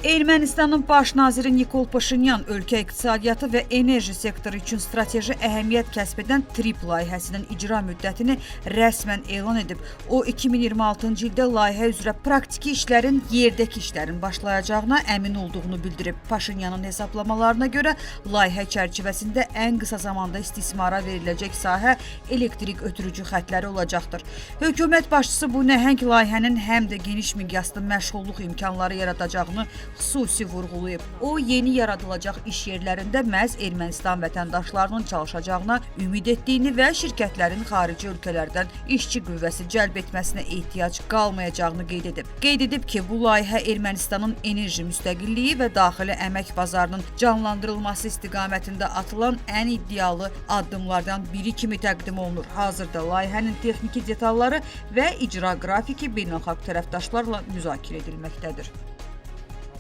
Ermənistanın baş naziri Nikol Paşinyan ölkə iqtisadiyyatı və enerji sektoru üçün strateji əhəmiyyət kəsb edən TRIP layihəsinin icra müddətini rəsmən elan edib. O, 2026-cı ildə layihə üzrə praktiki işlərin yerdəki işlərin başlayacağına əmin olduğunu bildirib. Paşinyanın hesablamalarına görə layihə çərçivəsində ən qısa zamanda istismara veriləcək sahə elektrik ötürücü xətləri olacaqdır. Hökumət başçısı bu nəhəng layihənin həm də geniş miqyaslı məşğulluq imkanları yaradacağını xüsusi vurğulayıb. O, yeni yaradılacaq iş yerlərində məhz Ermənistan vətəndaşlarının çalışacağına ümid etdiyini və şirkətlərin xarici ölkələrdən işçi qüvvəsi cəlb etməsinə ehtiyac qalmayacağını qeyd edib. Qeyd edib ki, bu layihə Ermənistanın enerji müstəqilliyi və daxili əmək bazarının canlandırılması istiqamətində atılan ən iddialı addımlardan biri kimi təqdim olunur. Hazırda layihənin texniki detalları və icra qrafiki beynəlxalq tərəfdaşlarla müzakirə edilməkdədir.